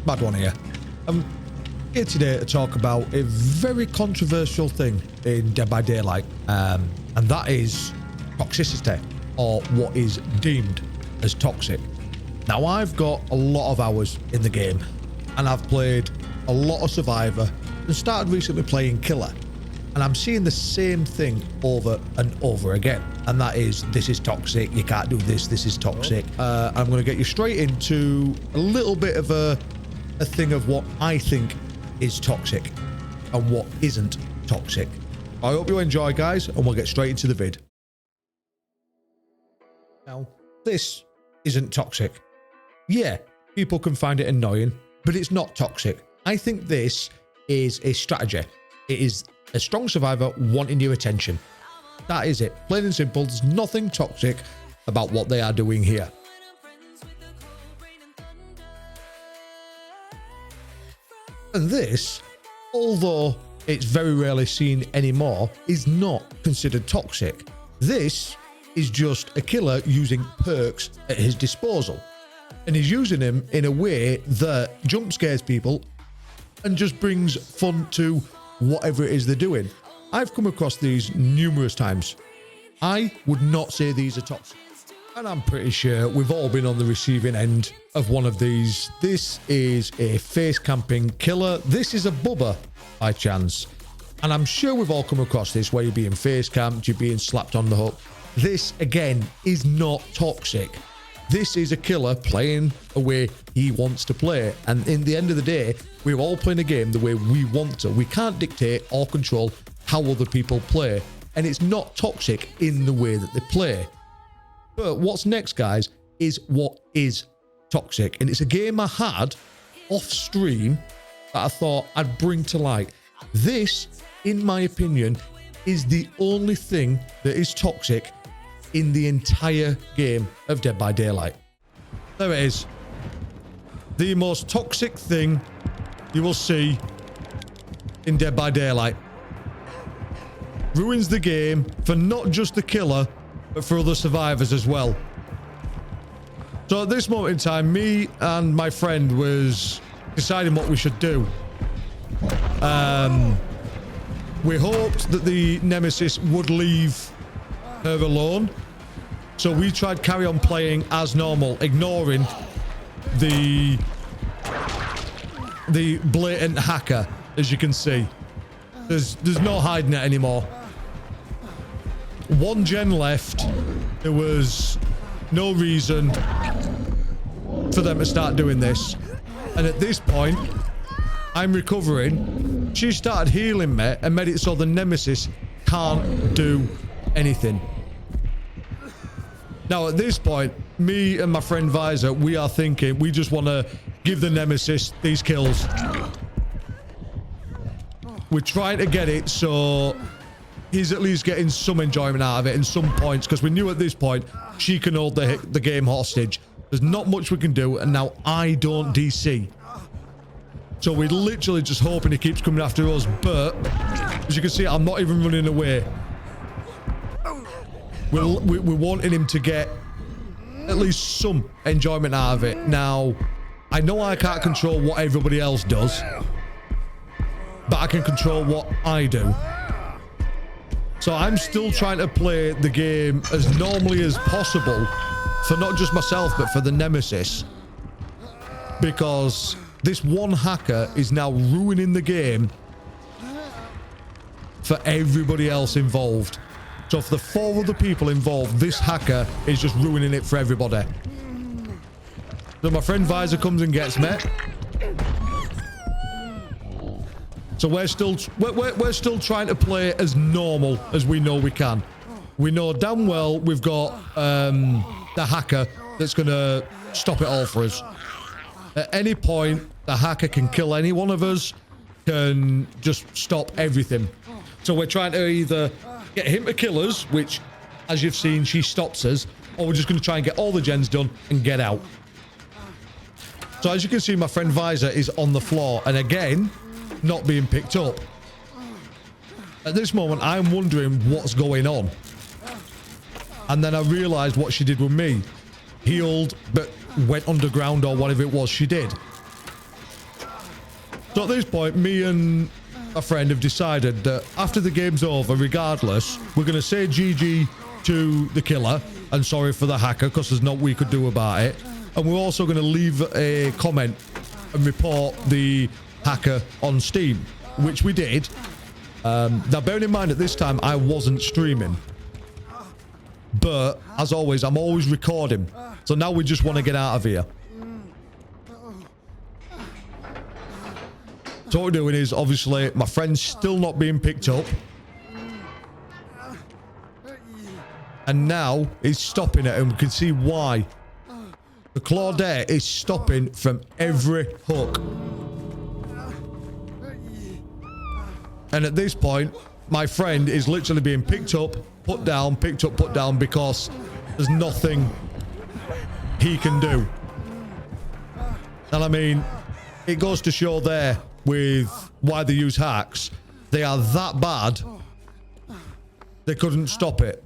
bad one here. I'm here today to talk about a very controversial thing in Dead by Daylight, and that is toxicity, or what is deemed as toxic. Now, I've got a lot of hours in the game, and I've played a lot of Survivor, and started recently playing Killer, and I'm seeing the same thing over and over again, and that is, this is toxic, you can't do this, this is toxic. I'm going to get you straight into a little bit of a thing of what I think is toxic and what isn't toxic. I hope you enjoy, guys, and we'll get straight into the vid. Now, this isn't toxic. Yeah, people can find it annoying, but it's not toxic. I think this is a strategy. It is a strong survivor wanting your attention. That is it. Plain and simple. There's nothing toxic about what they are doing here. And this, although it's very rarely seen anymore, is not considered toxic. This is just a killer using perks at his disposal. And he's using them in a way that jump scares people and just brings fun to whatever it is they're doing. I've come across these numerous times. I would not say these are toxic. And I'm pretty sure we've all been on the receiving end of one of these. This is a face camping killer. This is a bubba by chance. And I'm sure we've all come across this, where you're being face camped, you're being slapped on the hook. This, again, is not toxic. This is a killer playing a way he wants to play. And in the end of the day, we're all playing a game the way we want to. We can't dictate or control how other people play. And it's not toxic in the way that they play. But what's next, guys, is what is toxic. And it's a game I had off stream that I thought I'd bring to light. This, in my opinion, is the only thing that is toxic in the entire game of Dead by Daylight. There it is. The most toxic thing you will see in Dead by Daylight. Ruins the game for not just the killer, but for other survivors as well. So at this moment in time, me and my friend was deciding what we should do. We hoped that the Nemesis would leave her alone. So we tried carry on playing as normal, ignoring the blatant hacker, as you can see. There's no hiding it anymore. One gen left. There was no reason for them to start doing this. And at this point, I'm recovering. She started healing me and made it so the Nemesis can't do anything. Now, at this point, me and my friend Visor, we are thinking we just want to give the Nemesis these kills. We're trying to get it so he's at least getting some enjoyment out of it and some points, because we knew at this point she can hold the game hostage. There's not much we can do, and now I don't DC. So we're literally just hoping he keeps coming after us, but as you can see, I'm not even running away. We're wanting him to get at least some enjoyment out of it. Now, I know I can't control what everybody else does, but I can control what I do. So I'm still trying to play the game as normally as possible for not just myself, but for the Nemesis. Because this one hacker is now ruining the game for everybody else involved. So for the 4 other people involved, this hacker is just ruining it for everybody. So my friend Visor comes and gets me. So we're still trying to play as normal as we know we can. We know damn well we've got the hacker that's going to stop it all for us. At any point, the hacker can kill any one of us, can just stop everything. So we're trying to either get him to kill us, which, as you've seen, she stops us, or we're just going to try and get all the gens done and get out. So as you can see, my friend Visor is on the floor, and again, not being picked up. At this moment, I'm wondering what's going on. And then I realized what she did with me. Healed, but went underground or whatever it was she did. So at this point, me and a friend have decided that after the game's over, regardless, we're going to say GG to the killer and sorry for the hacker because there's not we could do about it. And we're also going to leave a comment and report the hacker on Steam, which we did. Now, bearing in mind at this time, I wasn't streaming. But, as always, I'm always recording. So now we just want to get out of here. So what we're doing is, obviously, my friend's still not being picked up. And now he's stopping it, and we can see why. The Claudette is stopping from every hook. And at this point, my friend is literally being picked up, put down, picked up, put down, because there's nothing he can do. And I mean, it goes to show there with why they use hacks. They are that bad, they couldn't stop it.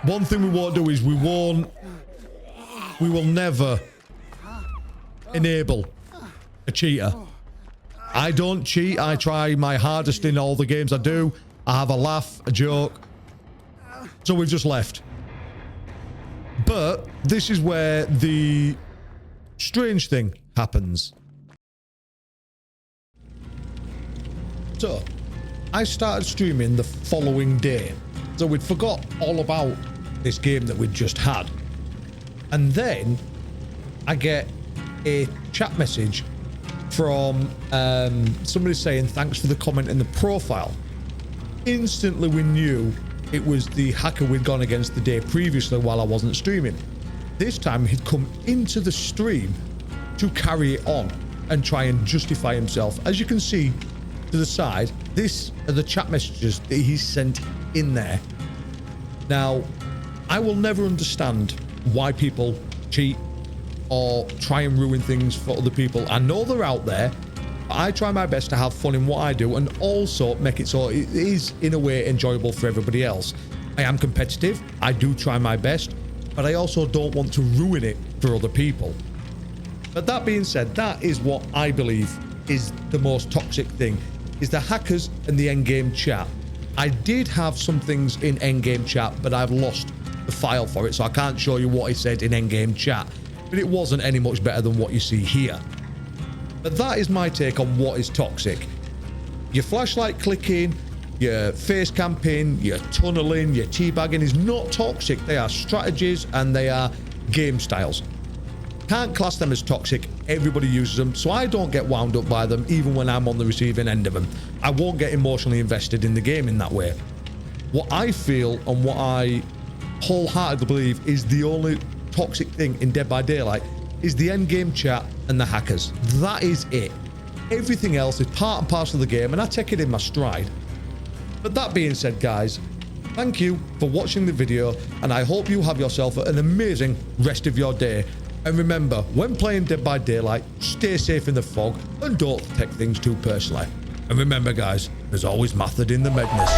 One thing we won't do is we will never enable a cheater. I don't cheat. I try my hardest in all the games I do. I have a laugh, a joke. So we've just left. But this is where the strange thing happens. So, I started streaming the following day. So we'd forgot all about this game that we'd just had. And then I get a chat message from somebody saying thanks for the comment in the profile. Instantly we knew it was the hacker we'd gone against the day previously while I wasn't streaming. This time he'd come into the stream to carry it on and try and justify himself. As you can see to the side, this are the chat messages that he sent in there. Now, I will never understand why people cheat or try and ruin things for other people. I know they're out there, but I try my best to have fun in what I do and also make it so it is, in a way, enjoyable for everybody else. I am competitive, I do try my best, but I also don't want to ruin it for other people. But that being said, that is what I believe is the most toxic thing, is the hackers and the endgame chat. I did have some things in endgame chat, but I've lost the file for it, so I can't show you what he said in endgame chat. But it wasn't any much better than what you see here. But that is my take on what is toxic. Your flashlight clicking, your face camping, your tunneling, your teabagging is not toxic. They are strategies and they are game styles. Can't class them as toxic. Everybody uses them, so I don't get wound up by them even when I'm on the receiving end of them. I won't get emotionally invested in the game in that way. What I feel and what I wholeheartedly believe is the only toxic thing in Dead by Daylight is the end game chat and the hackers. That is it. Everything else is part and parcel of the game, and I take it in my stride. But that being said, guys, thank you for watching the video, and I hope you have yourself an amazing rest of your day. And remember, when playing Dead by Daylight, stay safe in the fog and don't take things too personally. And remember, guys, there's always method in the madness.